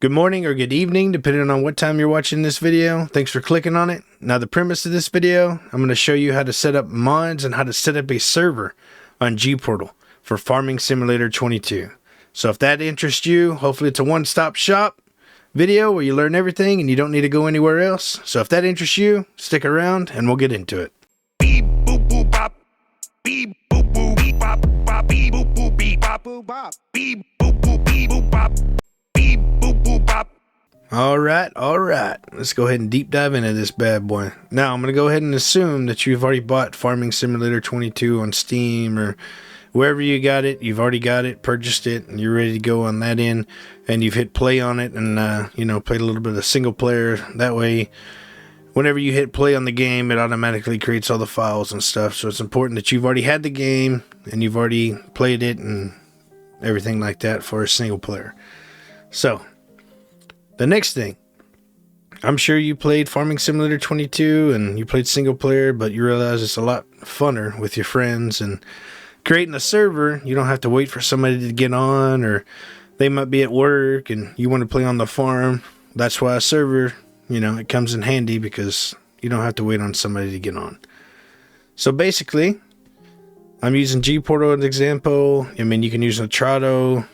Good morning or good evening, depending on what time you're watching this video. Thanks for clicking on it. Now, the premise of this video, I'm going to show you how to set up mods and how to set up a server on G-Portal for Farming Simulator 22. So if that interests you, hopefully it's a one-stop shop video where you learn everything and you don't need to go anywhere else. So if that interests you, stick around and we'll get into it. Beep boop boop bop. Beep boop boop beep bop bop. Beep boop boop beep bop boop bop. Beep boop boop beep boop bop. Beep boop boop bop. All right. Let's go ahead and deep dive into this bad boy. Now, I'm going to go ahead and assume that you've already bought Farming Simulator 22 on Steam or wherever you got it. You've already got it, purchased it, and you're ready to go on that end. And you've hit play on it and, played a little bit of single player. That way, whenever you hit play on the game, it automatically creates all the files and stuff. So it's important that you've already had the game and you've already played it and everything like that for a single player. So, the next thing, I'm sure you played Farming Simulator 22 and you played single player, but you realize it's a lot funner with your friends. And creating a server, you don't have to wait for somebody to get on, or they might be at work and you want to play on the farm. That's why a server, it comes in handy because you don't have to wait on somebody to get on. So basically, I'm using G-Portal as an example. I mean, you can use Nitrado.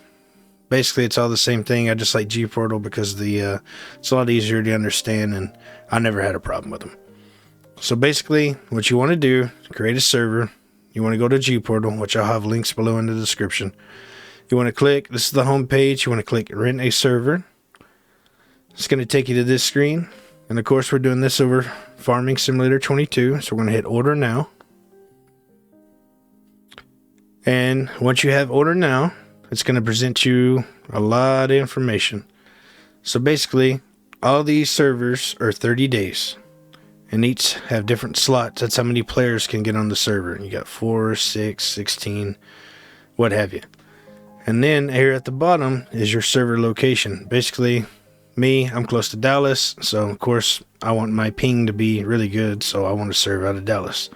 Basically, it's all the same thing. I just like G-Portal because it's a lot easier to understand, and I never had a problem with them. So basically, what you want to do, create a server. You want to go to G-Portal, which I'll have links below in the description. You want to click, this is the home page. You want to click Rent a Server. It's going to take you to this screen. And of course, we're doing this over Farming Simulator 22. So we're going to hit Order Now. And once you have Order Now, it's going to present you a lot of information. So basically, all these servers are 30 days. And each have different slots. That's how many players can get on the server. You got 4, 6, 16, what have you. And then here at the bottom is your server location. Basically, me, I'm close to Dallas. So, of course, I want my ping to be really good. So I want to serve out of Dallas.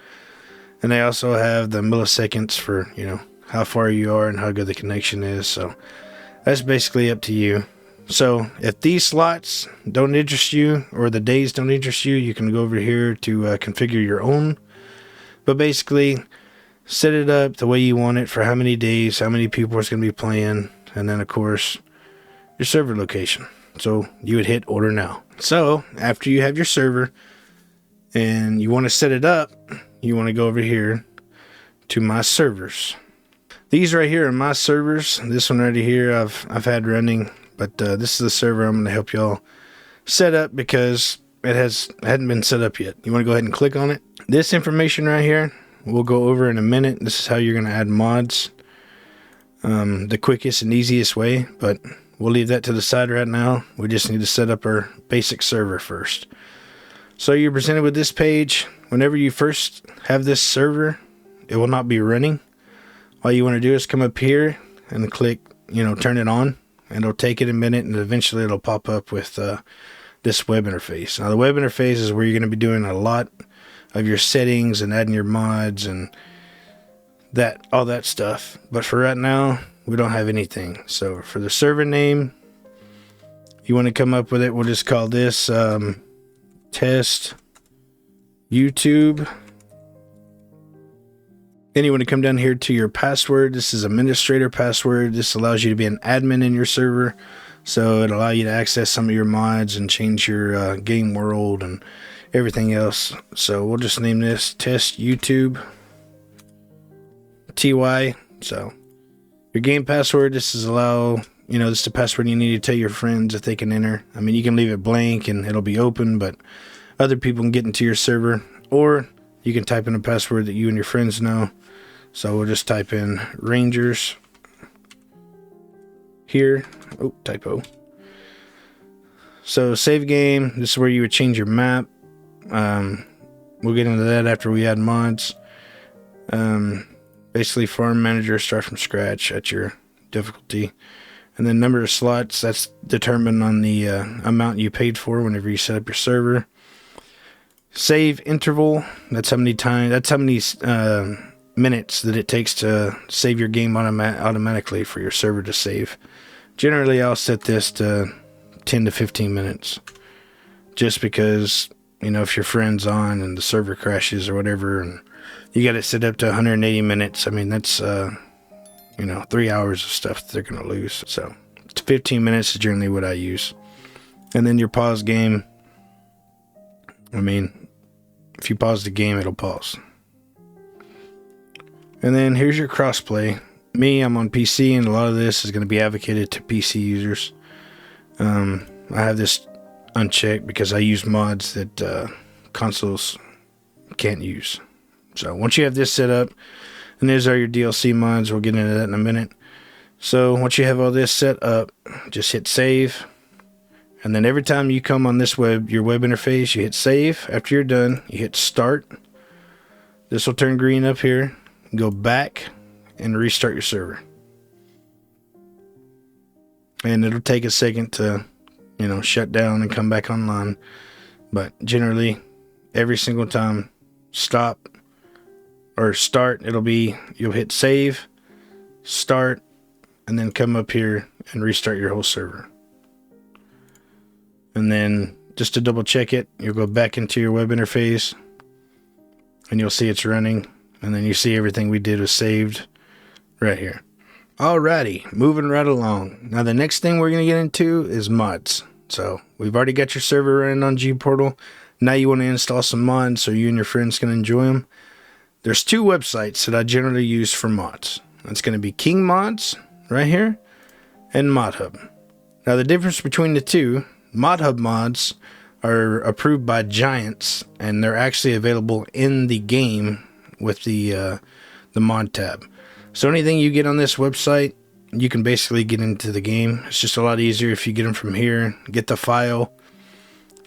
And they also have the milliseconds for, how far you are and how good the connection is. So that's basically up to you. So if these slots don't interest you or the days don't interest you, you can go over here to configure your own. But basically, set it up the way you want it for how many days, how many people is going to be playing, and then of course your server location. So you would hit Order Now. So after you have your server and you want to set it up, you want to go over here to My Servers. These right here are my servers. This one right here I've had running, but this is the server I'm going to help y'all set up because it hadn't been set up yet. You want to go ahead and click on it. This information right here we'll go over in a minute. This is how you're going to add mods, the quickest and easiest way, but we'll leave that to the side right now. We just need to set up our basic server first. So you're presented with this page. Whenever you first have this server, it will not be running. All you want to do is come up here and click, turn it on, and it'll take it a minute, and eventually it'll pop up with this web interface. Now, the web interface is where you're going to be doing a lot of your settings and adding your mods and all that stuff. But for right now, we don't have anything. So for the server name, you want to come up with it. We'll just call this Test YouTube. Then you want to come down here to your password. This is administrator password. This allows you to be an admin in your server. So it'll allow you to access some of your mods and change your game world and everything else. So we'll just name this Test YouTube TY. So your game password, this is this is the password you need to tell your friends if they can enter. I mean, you can leave it blank and it'll be open, but other people can get into your server. Or you can type in a password that you and your friends know. So we'll just type in Rangers here. Oh, typo. So save game. This is where you would change your map. We'll get into that after we add mods. Basically, farm manager, start from scratch at your difficulty. And then number of slots, that's determined on the amount you paid for whenever you set up your server. Save interval, that's how many minutes that it takes to save your game automatically for your server to save. Generally, I'll set this to 10 to 15 minutes. Just because, you know, if your friend's on and the server crashes or whatever, and you got it set up to 180 minutes, I mean, that's, you know, 3 hours of stuff that they're going to lose. So 15 minutes is generally what I use. And then your pause game, I mean, if you pause the game, it'll pause. And then here's your crossplay. Me, I'm on PC, and a lot of this is going to be advocated to PC users. I have this unchecked because I use mods that consoles can't use. So once you have this set up, and these are your DLC mods, we'll get into that in a minute. So once you have all this set up, just hit save. And then every time you come on this your web interface, you hit save. After you're done, you hit start. This will turn green up here. Go back and restart your server. And it'll take a second to, you know, shut down and come back online. But generally, every single time, stop or start, you'll hit save, start, and then come up here and restart your whole server. And then just to double check it, you'll go back into your web interface and you'll see it's running. And then you see everything we did was saved right here. Alrighty, moving right along. Now the next thing we're going to get into is mods. So we've already got your server running on Gportal. Now you want to install some mods so you and your friends can enjoy them. There's two websites that I generally use for mods. It's going to be King Mods right here and ModHub. Now the difference between the two, ModHub mods are approved by giants, and they're actually available in the game with the mod tab. So anything you get on this website, you can basically get into the game. It's just a lot easier if you get them from here, get the file,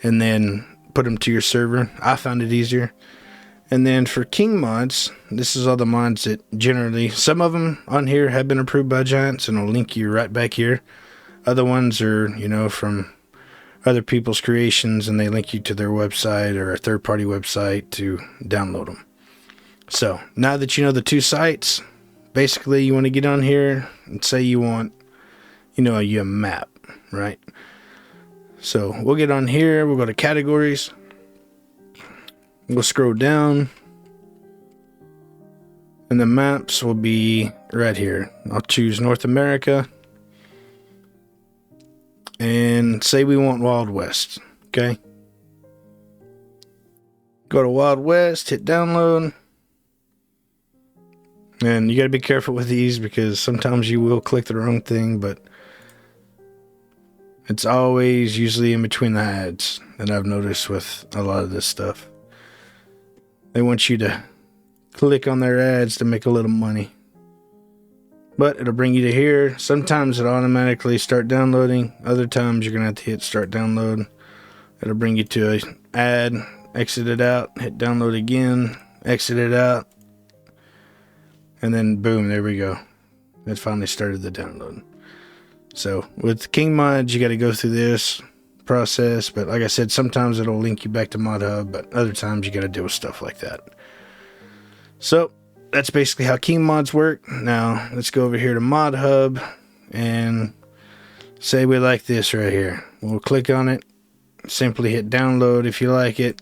and then put them to your server. I found it easier. And then for King Mods, this is all the mods that generally, some of them on here have been approved by giants, and I'll link you right back here. Other ones are, you know, from other people's creations, and they link you to their website or a third-party website to download them. So now that you know the two sites, basically you want to get on here and say you want, you know, a map, right? So we'll get on here, we'll go to categories, we'll scroll down, and the maps will be right here. I'll choose North America and say we want Wild West. Okay, go to Wild West, hit download. And you got to be careful with these because sometimes you will click the wrong thing, but it's always usually in between the ads that I've noticed with a lot of this stuff. They want you to click on their ads to make a little money. But it'll bring you to here. Sometimes it'll automatically start downloading. Other times you're going to have to hit start download. It'll bring you to an ad, exit it out, hit download again, exit it out. And then boom, there we go. It finally started the download. So with King Mods, you got to go through this process. But like I said, sometimes it'll link you back to ModHub, but other times you got to deal with stuff like that. So that's basically how King Mods work. Now let's go over here to ModHub and say we like this right here. We'll click on it. Simply hit download if you like it.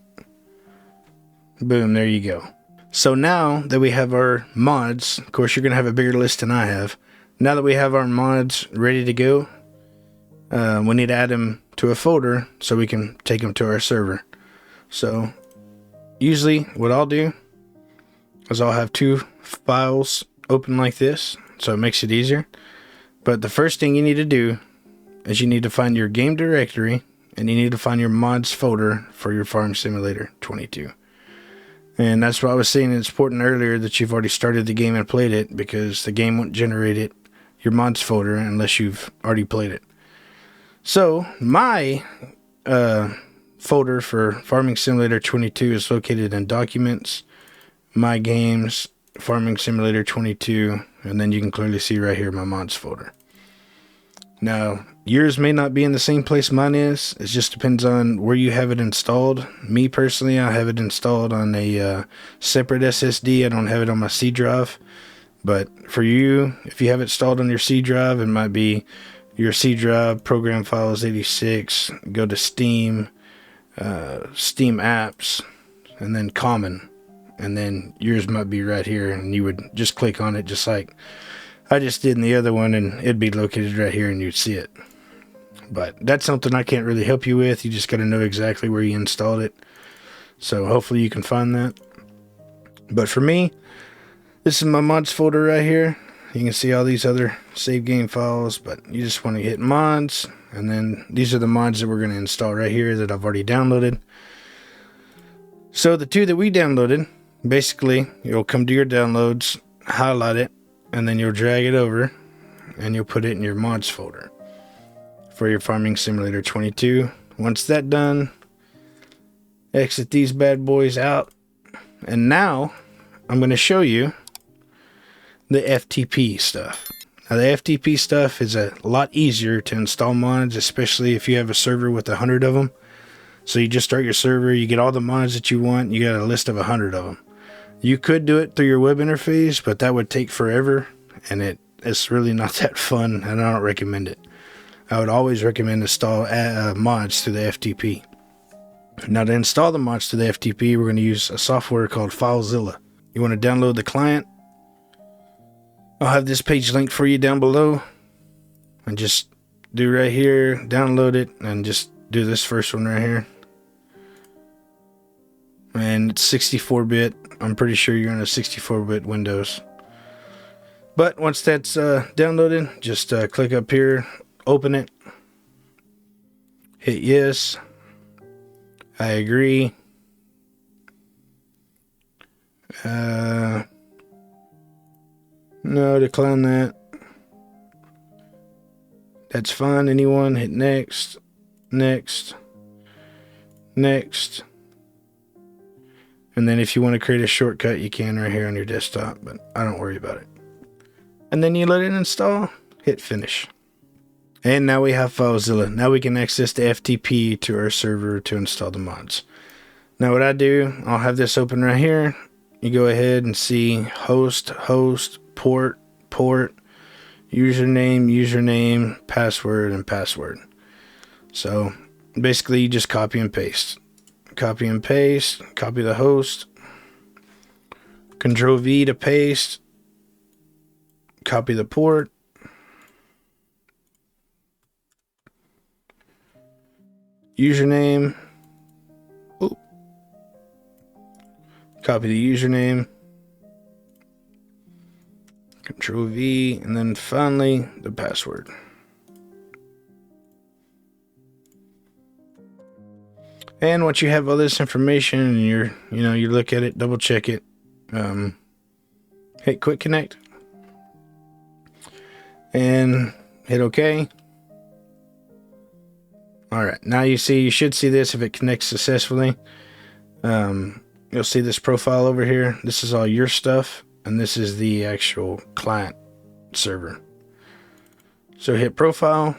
Boom, there you go. So now that we have our mods, of course you're going to have a bigger list than I have. Now that we have our mods ready to go, we need to add them to a folder so we can take them to our server. So usually what I'll do is I'll have two files open like this, so it makes it easier. But the first thing you need to do is you need to find your game directory, and you need to find your mods folder for your Farm Simulator 22. And that's what I was saying. It's important earlier that you've already started the game and played it, because the game won't generate your mods folder unless you've already played it. So my folder for Farming Simulator 22 is located in Documents, My Games, Farming Simulator 22, and then you can clearly see right here my mods folder. Now, yours may not be in the same place mine is. It just depends on where you have it installed. Me personally, I have it installed on a separate SSD. I don't have it on my C drive. But for you, if you have it installed on your C drive, it might be, your C drive, program files 86, go to Steam, Steam apps, and then common. And then yours might be right here, and you would just click on it just like I just did in the other one, and it'd be located right here and you'd see it. But that's something I can't really help you with. You just got to know exactly where you installed it. So hopefully you can find that. But for me, this is my mods folder right here. You can see all these other save game files, but you just want to hit mods, and then these are the mods that we're going to install right here that I've already downloaded. So the two that we downloaded, basically you'll come to your downloads, highlight it, and then you'll drag it over and you'll put it in your mods folder for your Farming Simulator 22. Once that's done, exit these bad boys out, and now I'm going to show you the FTP stuff. Now the FTP stuff is a lot easier to install mods, especially if you have a server with 100 of them. So you just start your server, you get all the mods that you want, you got a list of 100 of them. You could do it through your web interface, but that would take forever, and it's really not that fun, and I don't recommend it. I would always recommend install mods through the FTP. Now to install the mods to the FTP, we're going to use a software called Filezilla. You want to download the client. I'll have this page linked for you down below. And just do right here, download it, and just do this first one right here. And it's 64-bit. I'm pretty sure you're on a 64-bit Windows. But once that's downloaded, just click up here, open it, hit yes, I agree. No, decline that. That's fine. Anyone, hit next, next, next. And then if you want to create a shortcut, you can right here on your desktop, but I don't worry about it. And then you let it install, hit finish. And now we have Filezilla. Now we can access the FTP to our server to install the mods. Now what I do, I'll have this open right here. You go ahead and see host, port, username, password, and password. So basically you just copy and paste. Copy and paste, copy the host, Control V to paste, copy the port, username, copy the username, Control V, and then finally the password. And once you have all this information and you look at it, double check it, hit quick connect and hit OK. Alright, now you should see this if it connects successfully. You'll see this profile over here. This is all your stuff, and this is the actual client server. So hit profile.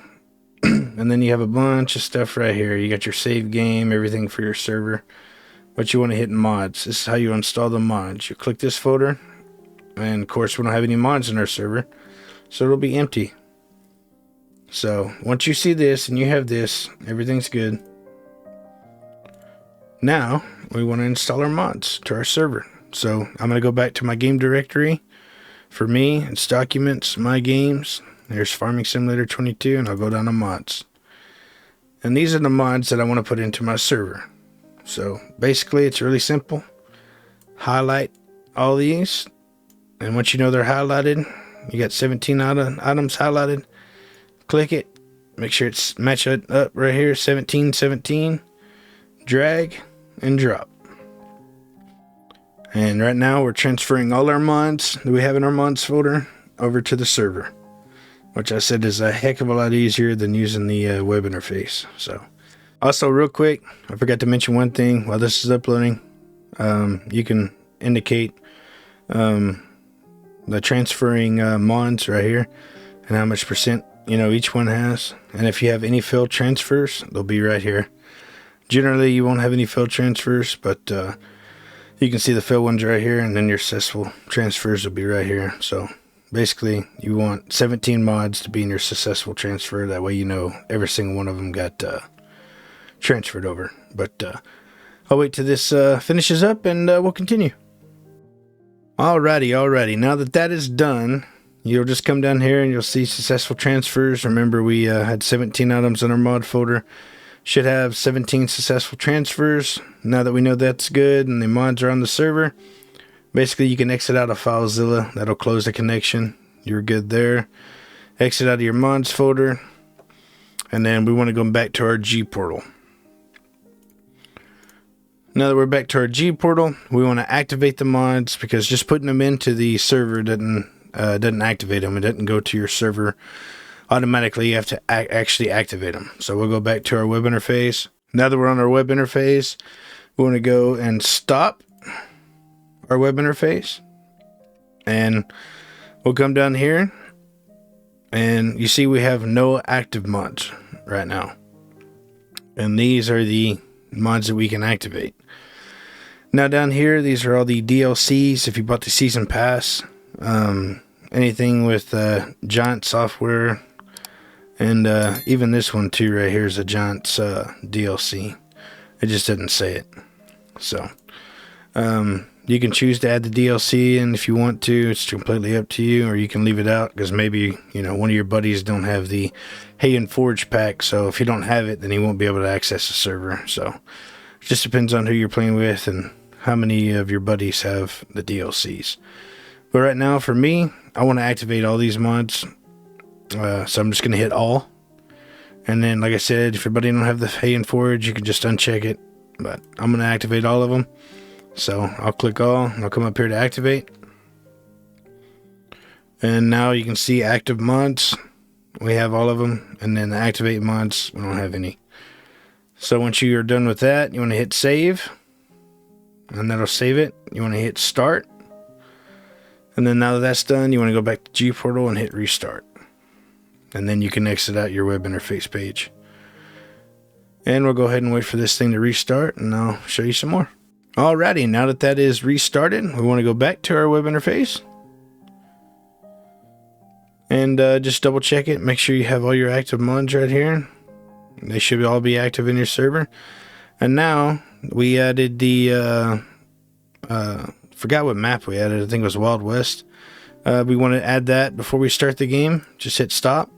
And then you have a bunch of stuff right here. You got your save game, everything for your server. But you want to hit mods. This is how you install the mods. You click this folder. And of course we don't have any mods in our server, so it'll be empty. So once you see this and you have this, everything's good. Now we want to install our mods to our server. So I'm going to go back to my game directory. For me, it's documents, my games. There's Farming Simulator 22, and I'll go down to mods. And these are the mods that I want to put into my server. So basically it's really simple. Highlight all these, and once you know they're highlighted, you got 17 items highlighted. Click it, make sure it's match it up right here, 17, 17. Drag and drop. And right now we're transferring all our mods that we have in our mods folder over to the server, which I said is a heck of a lot easier than using the web interface. So, also real quick, I forgot to mention one thing while this is uploading. You can indicate the transferring mods right here and how much percent each one has. And if you have any failed transfers, they'll be right here. Generally, you won't have any failed transfers, but you can see the failed ones right here, and then your successful transfers will be right here. So basically you want 17 mods to be in your successful transfer. That way you know every single one of them got transferred over. But I'll wait till this finishes up and we'll continue. Alrighty. Now that is done, you'll just come down here and you'll see successful transfers. Remember, we had 17 items in our mod folder. Should have 17 successful transfers. Now that we know that's good and the mods are on the server, basically you can exit out of Filezilla. That'll close the connection. You're good there. Exit out of your mods folder. And then we want to go back to our G portal. Now that we're back to our G portal, we want to activate the mods, because just putting them into the server doesn't activate them. It doesn't go to your server automatically. You have to actually activate them. So we'll go back to our web interface. Now that we're on our web interface, we want to go and stop our web interface, and we'll come down here, and you see we have no active mods right now, and these are the mods that we can activate. Now down here, these are all the DLCs if you bought the season pass, anything with Giant software, and even this one too right here is a Giant's DLC. It just didn't say it. So you can choose to add the DLC, and if you want to, it's completely up to you, or you can leave it out, because maybe, you know, one of your buddies don't have the Hay and Forge pack, so if you don't have it, then he won't be able to access the server. So it just depends on who you're playing with and how many of your buddies have the DLCs. But right now, for me, I want to activate all these mods, so I'm just going to hit all. And then, like I said, if your buddy don't have the Hay and Forge, you can just uncheck it. But I'm going to activate all of them. So I'll click all, and I'll come up here to activate. And now you can see active mods. We have all of them. And then the activate mods, we don't have any. So once you are done with that, you want to hit save. And that'll save it. You want to hit start. And then now that that's done, you want to go back to G Portal and hit restart. And then you can exit out your web interface page. And we'll go ahead and wait for this thing to restart, and I'll show you some more. Alrighty, now that that is restarted, we want to go back to our web interface. And just double check it. Make sure you have all your active mods right here. They should all be active in your server. And now we added the forgot what map we added. I think it was Wild West. We want to add that before we start the game. Just hit stop.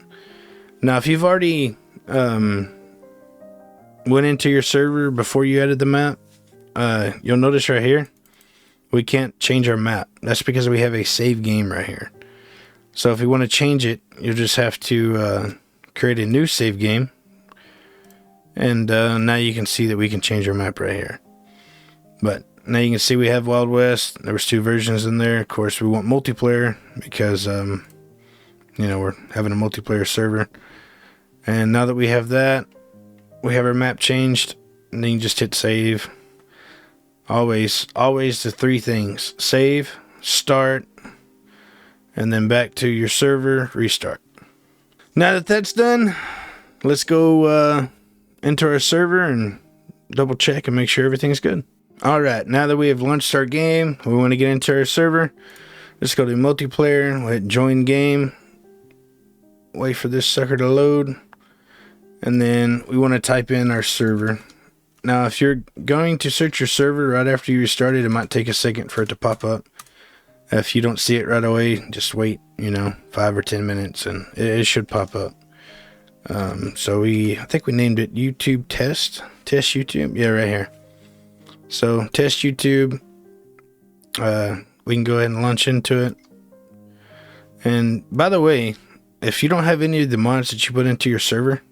Now if you've already went into your server before you added the map, you'll notice right here we can't change our map. That's because we have a save game right here. So if you want to change it, you'll just have to create a new save game. And now you can see that we can change our map right here. But now you can see we have Wild West. There was 2 versions in there. Of course, we want multiplayer because, you know, we're having a multiplayer server. And now that we have that, we have our map changed. And then you just hit save. Always the 3 things. Save, start, and then back to your server, restart. Now that that's done, let's go into our server and double check and make sure everything's good. Alright, now that we have launched our game, we want to get into our server. Let's go to multiplayer, we'll hit join game. Wait for this sucker to load. And then we want to type in our server. Now if you're going to search your server right after you restart it, it might take a second for it to pop up. If you don't see it right away, just wait, you know, 5 or 10 minutes and it should pop up. So I think we named it YouTube test YouTube. Yeah, right here. So test YouTube. We can go ahead and launch into it. And by the way, if you don't have any of the mods that you put into your server,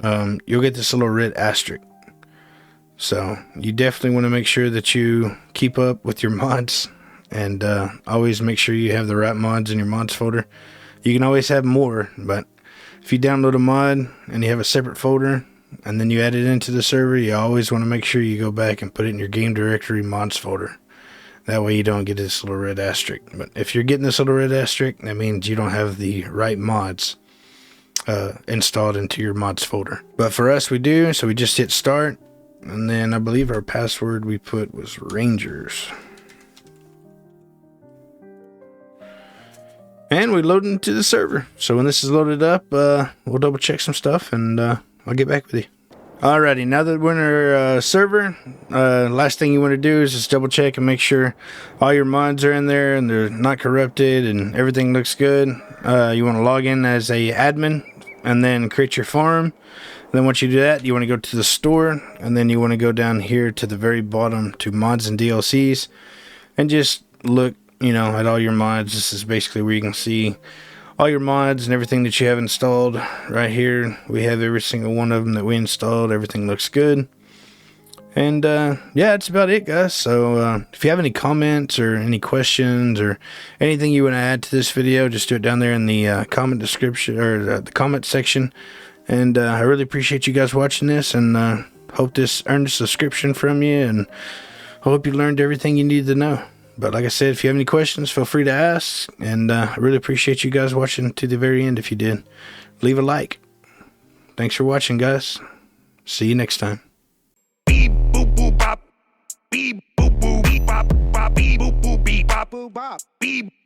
you'll get this little red asterisk. So you definitely want to make sure that you keep up with your mods, and always make sure you have the right mods in your mods folder. You can always have more, but if you download a mod and you have a separate folder and then you add it into the server, you always want to make sure you go back and put it in your game directory mods folder. That way you don't get this little red asterisk. But if you're getting this little red asterisk, that means you don't have the right mods installed into your mods folder. But for us, we do, so we just hit start. And then I believe our password we put was Rangers. And we load into the server. So when this is loaded up, we'll double check some stuff and I'll get back with you. Alrighty, now that we're in our server, last thing you want to do is just double check and make sure all your mods are in there and they're not corrupted and everything looks good. You want to log in as a admin and then create your farm. And then once you do that, you want to go to the store and then you want to go down here to the very bottom to mods and DLCs and just look, you know, at all your mods. This is basically where you can see all your mods and everything that you have installed. Right here we have every single one of them that we installed. Everything looks good. And yeah, that's about it, guys. So if you have any comments or any questions or anything you want to add to this video, just do it down there in the comment description or the comment section. And I really appreciate you guys watching this, and hope this earned a subscription from you, and I hope you learned everything you needed to know. But like I said, if you have any questions, feel free to ask. And I really appreciate you guys watching to the very end. If you did, leave a like. Thanks for watching, guys. See you next time. Beep boop boop bop. Beep boop boop beep bop bop. Beep boop boop beep bop boop bop. Beep.